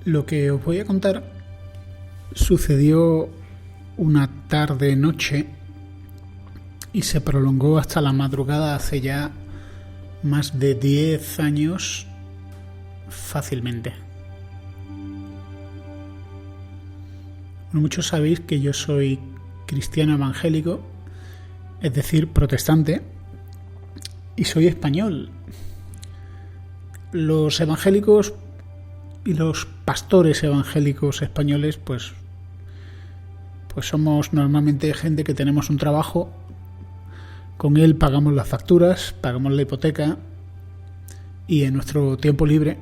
Lo que os voy a contar sucedió una tarde-noche y se prolongó hasta la madrugada hace ya más de 10 años fácilmente. Muchos sabéis que yo soy cristiano evangélico, es decir, protestante, y soy español. Los evangélicos y los pastores evangélicos españoles, pues somos normalmente gente que tenemos un trabajo, con él pagamos las facturas, pagamos la hipoteca y en nuestro tiempo libre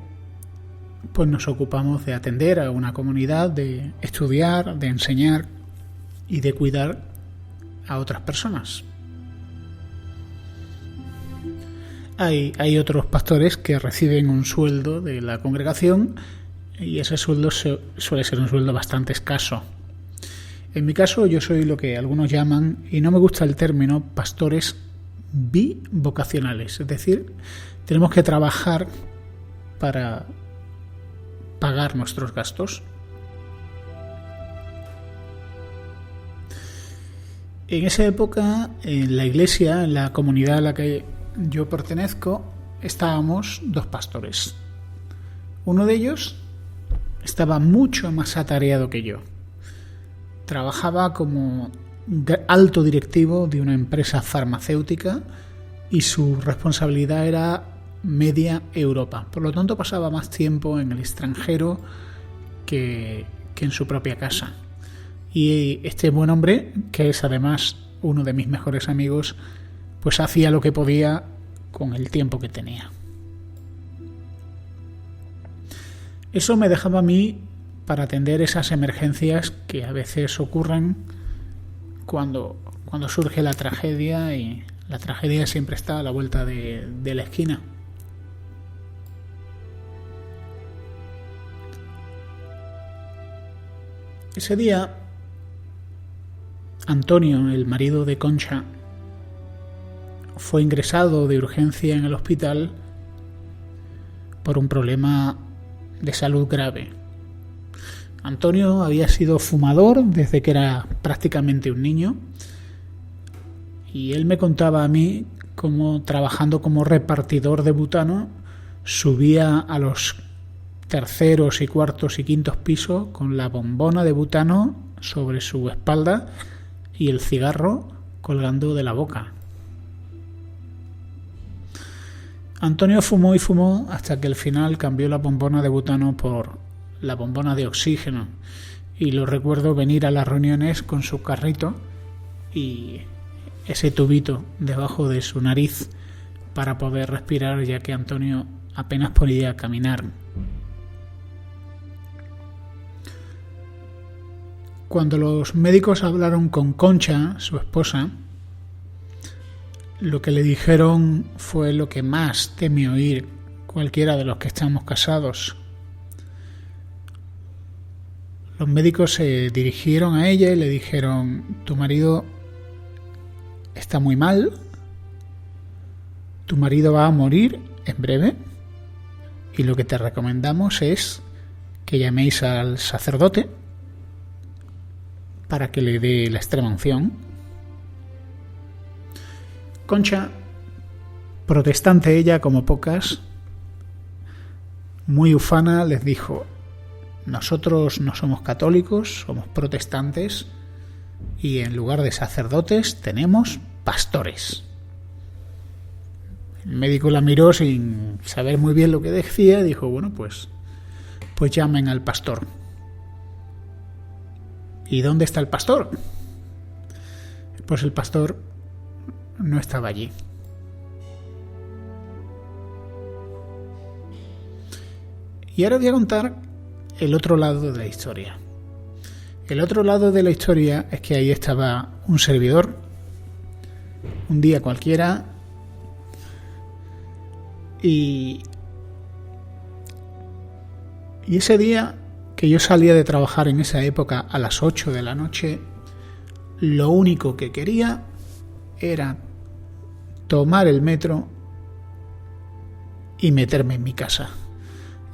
pues nos ocupamos de atender a una comunidad, de estudiar, de enseñar y de cuidar a otras personas. Hay otros pastores que reciben un sueldo de la congregación y ese sueldo suele ser un sueldo bastante escaso. En mi caso yo soy lo que algunos llaman, y no me gusta el término, pastores bivocacionales. Es decir, tenemos que trabajar para pagar nuestros gastos. En esa época, en la iglesia, en la comunidad a la que yo pertenezco, estábamos 2 pastores. Uno de ellos estaba mucho más atareado que yo. Trabajaba como alto directivo de una empresa farmacéutica y su responsabilidad era media Europa. Por lo tanto, pasaba más tiempo en el extranjero que en su propia casa. Y este buen hombre, que es además uno de mis mejores amigos, pues hacía lo que podía con el tiempo que tenía. Eso me dejaba a mí para atender esas emergencias que a veces ocurren cuando surge la tragedia, y la tragedia siempre está a la vuelta de la esquina. Ese día, Antonio, el marido de Concha, fue ingresado de urgencia en el hospital por un problema de salud grave. Antonio había sido fumador desde que era prácticamente un niño y él me contaba a mí cómo, trabajando como repartidor de butano, subía a los terceros y cuartos y quintos pisos con la bombona de butano sobre su espalda y el cigarro colgando de la boca. Antonio fumó y fumó hasta que al final cambió la bombona de butano por la bombona de oxígeno, y lo recuerdo venir a las reuniones con su carrito y ese tubito debajo de su nariz para poder respirar, ya que Antonio apenas podía caminar. Cuando los médicos hablaron con Concha, su esposa, lo que le dijeron fue lo que más teme oír cualquiera de los que estamos casados. Los médicos se dirigieron a ella y le dijeron: tu marido está muy mal, tu marido va a morir en breve y lo que te recomendamos es que llaméis al sacerdote para que le dé la extremaunción. Concha, protestante ella como pocas, muy ufana, les dijo: nosotros no somos católicos, somos protestantes y en lugar de sacerdotes tenemos pastores. El médico la miró sin saber muy bien lo que decía y dijo: bueno, pues llamen al pastor. ¿Y dónde está el pastor? Pues el pastor no estaba allí. Y ahora voy a contar el otro lado de la historia. El otro lado de la historia es que ahí estaba un servidor, un día cualquiera, y ese día que yo salía de trabajar en esa época a las 8 de la noche, lo único que quería era tomar el metro y meterme en mi casa.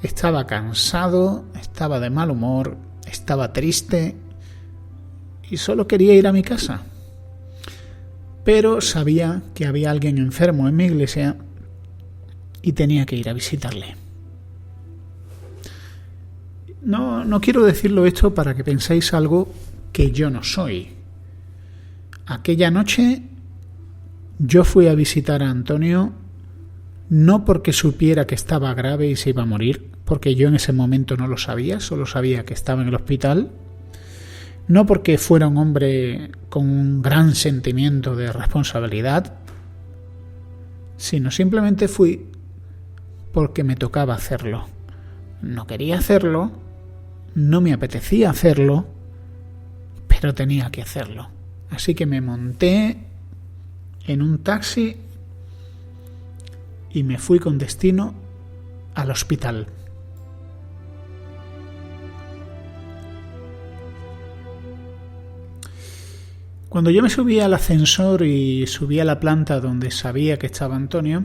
Estaba cansado, estaba de mal humor, estaba triste y solo quería ir a mi casa. Pero sabía que había alguien enfermo en mi iglesia y tenía que ir a visitarle. No quiero decirlo esto para que penséis algo que yo no soy. Aquella noche yo fui a visitar a Antonio no porque supiera que estaba grave y se iba a morir, porque yo en ese momento no lo sabía, solo sabía que estaba en el hospital. No porque fuera un hombre con un gran sentimiento de responsabilidad, sino simplemente fui porque me tocaba hacerlo. No quería hacerlo, no me apetecía hacerlo, pero tenía que hacerlo. Así que me monté en un taxi y me fui con destino al hospital. Cuando yo me subí al ascensor y subí a la planta donde sabía que estaba Antonio,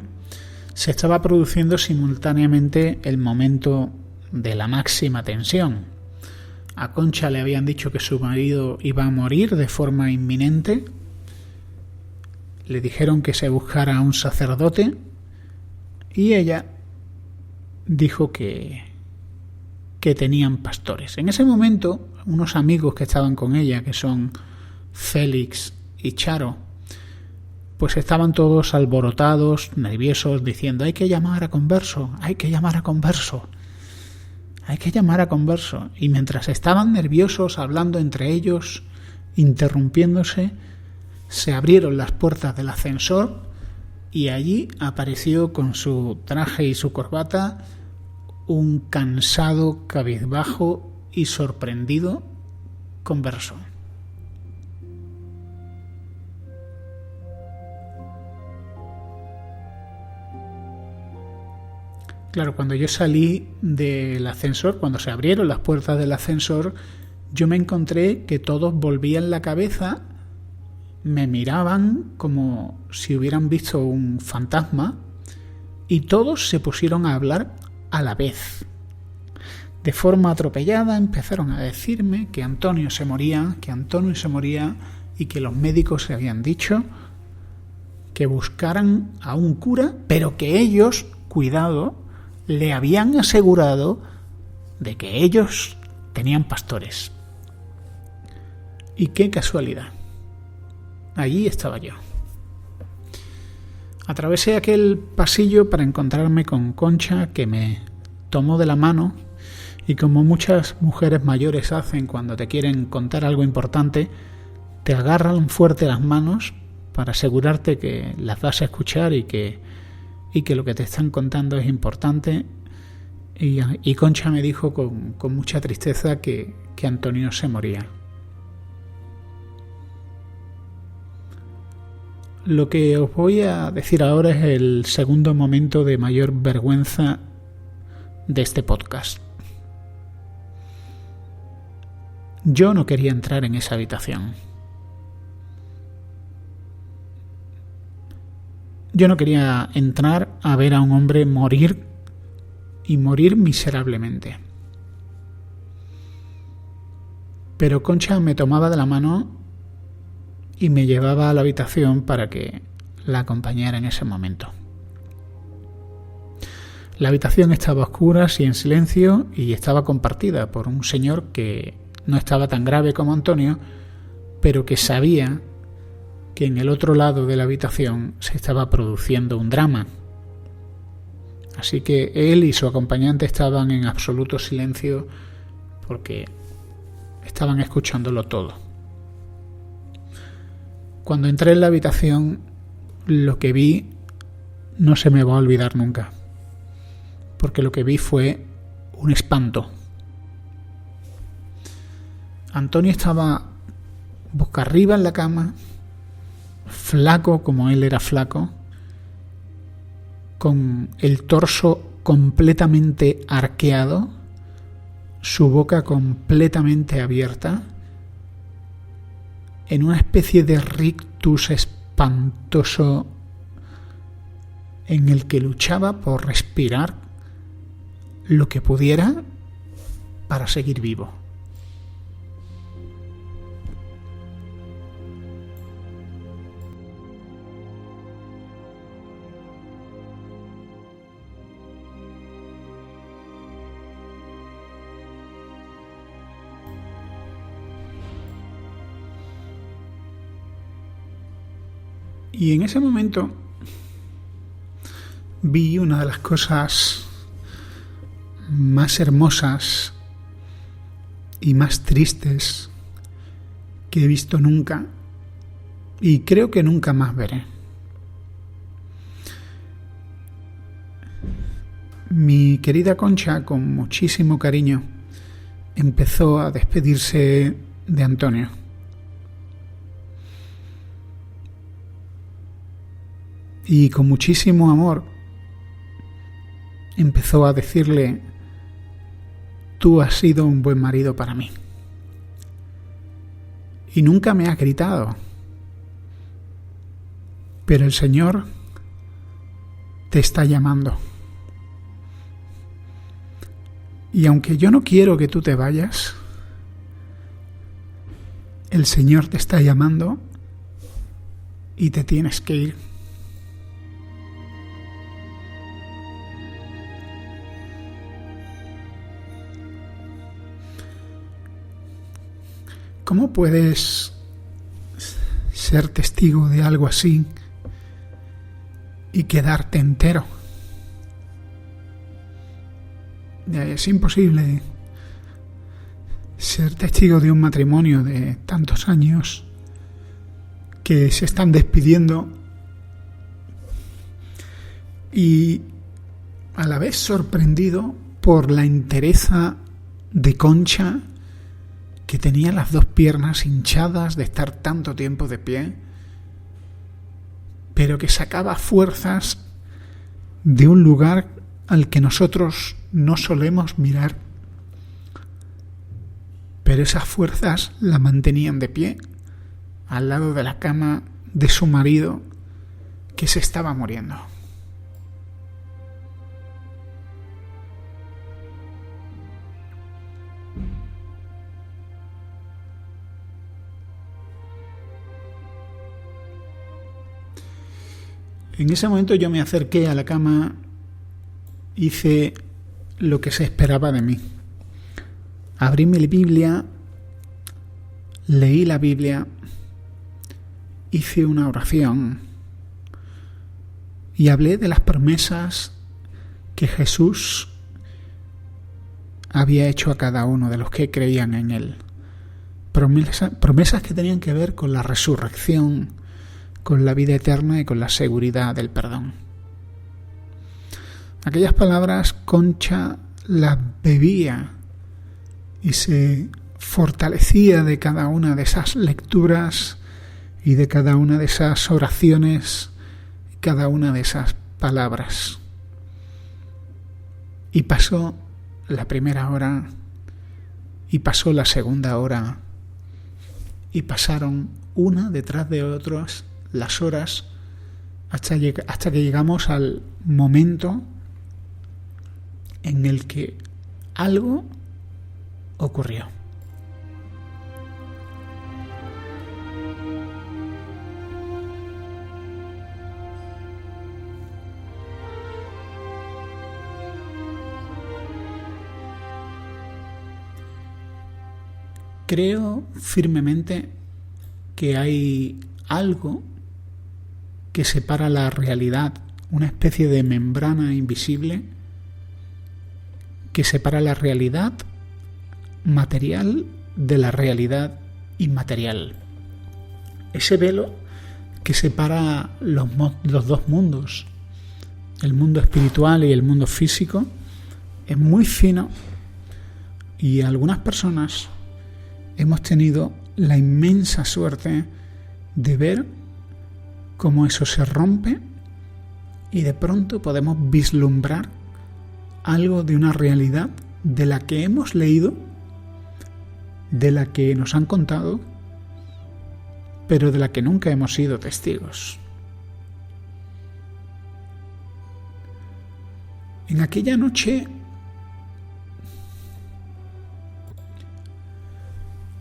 se estaba produciendo simultáneamente el momento de la máxima tensión. A Concha le habían dicho que su marido iba a morir de forma inminente. Le dijeron que se buscara a un sacerdote y ella dijo que tenían pastores. En ese momento, unos amigos que estaban con ella, que son Félix y Charo, pues estaban todos alborotados, nerviosos, diciendo hay que llamar a Converso, hay que llamar a Converso, hay que llamar a Converso. Y mientras estaban nerviosos, hablando entre ellos, interrumpiéndose, se abrieron las puertas del ascensor y allí apareció con su traje y su corbata un cansado, cabizbajo y sorprendido Converso. Claro, cuando yo salí del ascensor, cuando se abrieron las puertas del ascensor, yo me encontré que todos volvían la cabeza, me miraban como si hubieran visto un fantasma y todos se pusieron a hablar a la vez. De forma atropellada empezaron a decirme que Antonio se moría y que los médicos se habían dicho que buscaran a un cura, pero que ellos, cuidado, le habían asegurado de que ellos tenían pastores. Y qué casualidad. Allí estaba yo. Atravesé aquel pasillo para encontrarme con Concha, que me tomó de la mano y, como muchas mujeres mayores hacen cuando te quieren contar algo importante, te agarran fuerte las manos para asegurarte que las vas a escuchar y que lo que te están contando es importante. Y Concha me dijo con mucha tristeza que Antonio se moría. Lo que os voy a decir ahora es el segundo momento de mayor vergüenza de este podcast. Yo no quería entrar en esa habitación. Yo no quería entrar a ver a un hombre morir y morir miserablemente. Pero Concha me tomaba de la mano y me llevaba a la habitación para que la acompañara en ese momento. La habitación estaba a oscuras y en silencio y estaba compartida por un señor que no estaba tan grave como Antonio, pero que sabía que en el otro lado de la habitación se estaba produciendo un drama. Así que él y su acompañante estaban en absoluto silencio porque estaban escuchándolo todo. Cuando entré en la habitación, lo que vi no se me va a olvidar nunca, porque lo que vi fue un espanto. Antonio estaba boca arriba en la cama, flaco como él era flaco, con el torso completamente arqueado, su boca completamente abierta, en una especie de rictus espantoso en el que luchaba por respirar lo que pudiera para seguir vivo. Y en ese momento vi una de las cosas más hermosas y más tristes que he visto nunca, y creo que nunca más veré. Mi querida Concha, con muchísimo cariño, empezó a despedirse de Antonio. Y con muchísimo amor empezó a decirle: tú has sido un buen marido para mí. Y nunca me has gritado, pero el Señor te está llamando. Y aunque yo no quiero que tú te vayas, el Señor te está llamando y te tienes que ir. ¿Cómo puedes ser testigo de algo así y quedarte entero? Es imposible ser testigo de un matrimonio de tantos años que se están despidiendo y a la vez sorprendido por la entereza de Concha, que tenía las dos piernas hinchadas de estar tanto tiempo de pie, pero que sacaba fuerzas de un lugar al que nosotros no solemos mirar. Pero esas fuerzas la mantenían de pie, al lado de la cama de su marido, que se estaba muriendo. En ese momento yo me acerqué a la cama, hice lo que se esperaba de mí. Abrí mi Biblia, leí la Biblia, hice una oración y hablé de las promesas que Jesús había hecho a cada uno de los que creían en Él. Promesas que tenían que ver con la resurrección, con la vida eterna y con la seguridad del perdón. Aquellas palabras Concha las bebía y se fortalecía de cada una de esas lecturas y de cada una de esas oraciones, cada una de esas palabras. Y pasó la primera hora, y pasó la segunda hora, y pasaron una detrás de otras las horas hasta que llegamos al momento en el que algo ocurrió. Creo firmemente que hay algo que separa la realidad, una especie de membrana invisible que separa la realidad material de la realidad inmaterial. Ese velo que separa los dos mundos, el mundo espiritual y el mundo físico, es muy fino, y algunas personas hemos tenido la inmensa suerte de ver cómo eso se rompe y de pronto podemos vislumbrar algo de una realidad de la que hemos leído, de la que nos han contado, pero de la que nunca hemos sido testigos. En aquella noche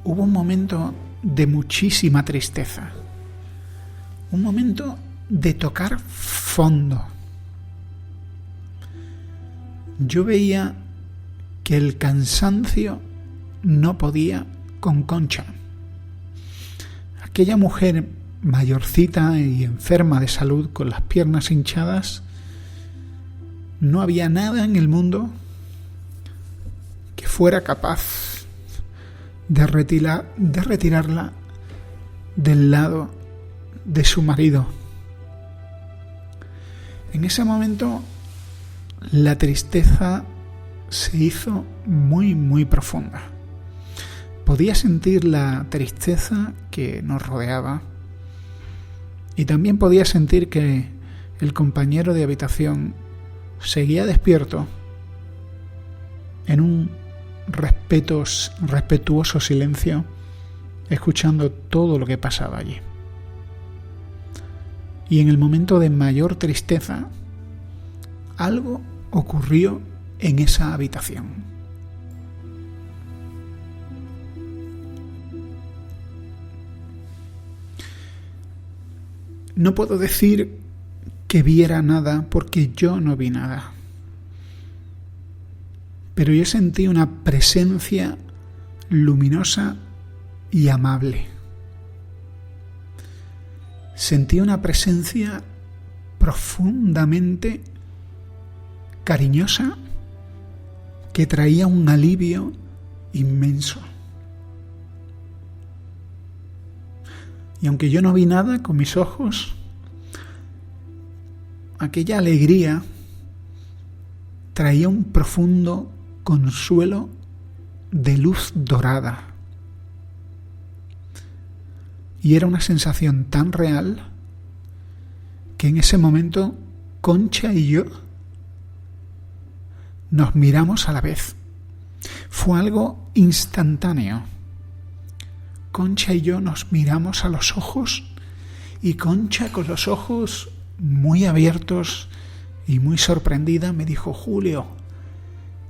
hubo un momento de muchísima tristeza, un momento de tocar fondo. Yo veía que el cansancio no podía con Concha. Aquella mujer mayorcita y enferma de salud, con las piernas hinchadas, no había nada en el mundo que fuera capaz de retirarla del lado de su marido. En ese momento la tristeza se hizo muy, muy profunda. Podía sentir la tristeza que nos rodeaba y también podía sentir que el compañero de habitación seguía despierto en un respetuoso silencio, escuchando todo lo que pasaba allí. Y en el momento de mayor tristeza, algo ocurrió en esa habitación. No puedo decir que viera nada porque yo no vi nada. Pero yo sentí una presencia luminosa y amable. Sentí una presencia profundamente cariñosa que traía un alivio inmenso. Y aunque yo no vi nada con mis ojos, aquella alegría traía un profundo consuelo de luz dorada. Y era una sensación tan real que en ese momento Concha y yo nos miramos a la vez. Fue algo instantáneo. Concha y yo nos miramos a los ojos y Concha, con los ojos muy abiertos y muy sorprendida, me dijo: Julio,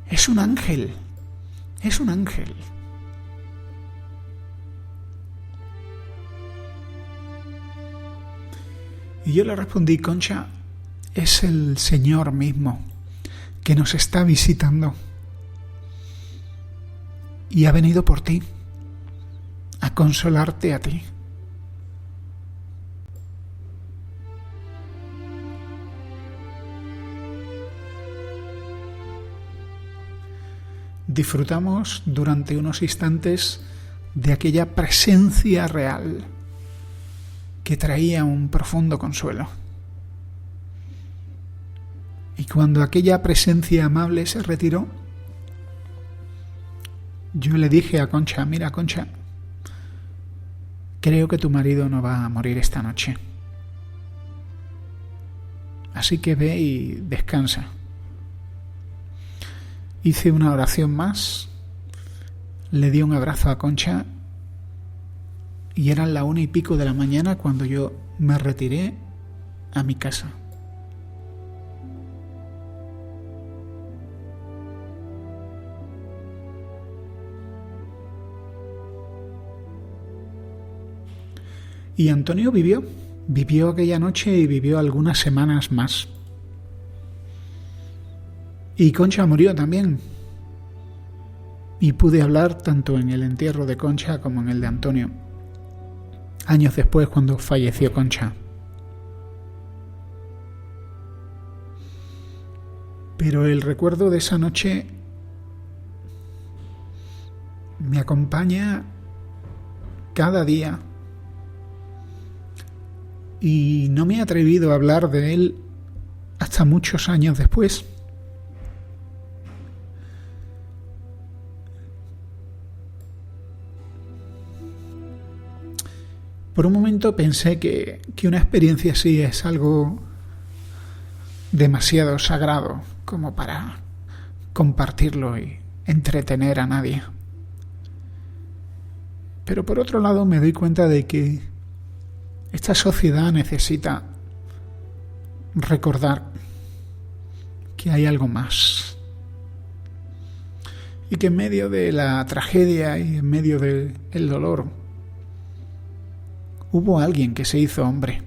es un ángel, es un ángel. Y yo le respondí: Concha, es el Señor mismo que nos está visitando y ha venido por ti, a consolarte a ti. Disfrutamos durante unos instantes de aquella presencia real que traía un profundo consuelo. Y cuando aquella presencia amable se retiró, yo le dije a Concha: mira, Concha, creo que tu marido no va a morir esta noche. Así que ve y descansa. Hice una oración más, le di un abrazo a Concha y eran las 1:00 de la mañana cuando yo me retiré a mi casa. Y Antonio vivió aquella noche y vivió algunas semanas más. Y Concha murió también. Y pude hablar tanto en el entierro de Concha como en el de Antonio, años después, cuando falleció Concha. Pero el recuerdo de esa noche me acompaña cada día. Y no me he atrevido a hablar de él hasta muchos años después. Por un momento pensé que una experiencia así es algo demasiado sagrado como para compartirlo y entretener a nadie. Pero por otro lado me doy cuenta de que esta sociedad necesita recordar que hay algo más. y que en medio de la tragedia y en medio del dolor hubo alguien que se hizo hombre,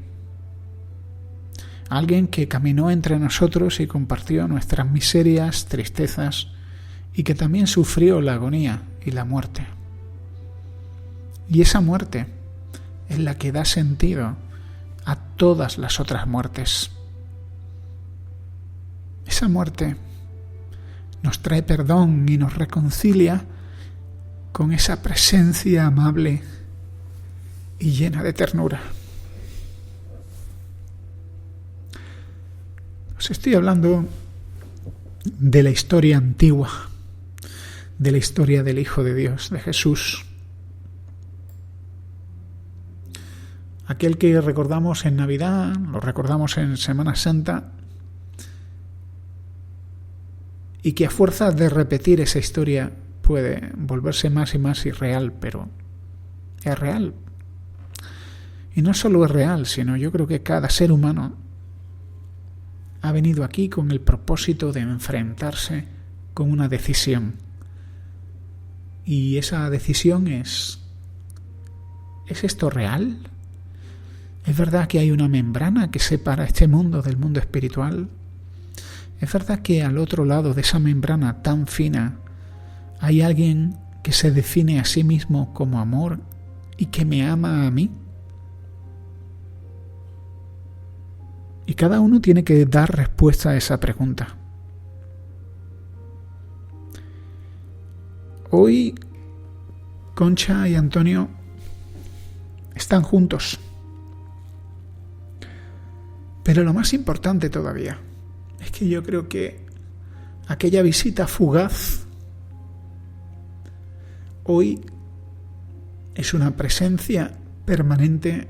alguien que caminó entre nosotros y compartió nuestras miserias, tristezas, y que también sufrió la agonía y la muerte. Y esa muerte es la que da sentido a todas las otras muertes. Esa muerte nos trae perdón y nos reconcilia con esa presencia amable y llena de ternura. Os estoy hablando de la historia antigua, de la historia del Hijo de Dios, de Jesús. Aquel que recordamos en Navidad, lo recordamos en Semana Santa, y que a fuerza de repetir esa historia puede volverse más y más irreal, pero es real. Y no solo es real, sino yo creo que cada ser humano ha venido aquí con el propósito de enfrentarse con una decisión. Y esa decisión ¿es esto real? ¿Es verdad que hay una membrana que separa este mundo del mundo espiritual? ¿Es verdad que al otro lado de esa membrana tan fina hay alguien que se define a sí mismo como amor y que me ama a mí? Y cada uno tiene que dar respuesta a esa pregunta. Hoy Concha y Antonio están juntos. Pero lo más importante todavía es que yo creo que aquella visita fugaz hoy es una presencia permanente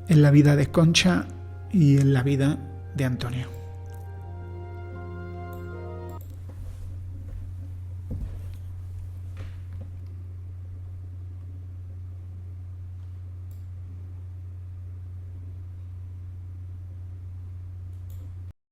en la vida de Concha y en la vida de Antonio.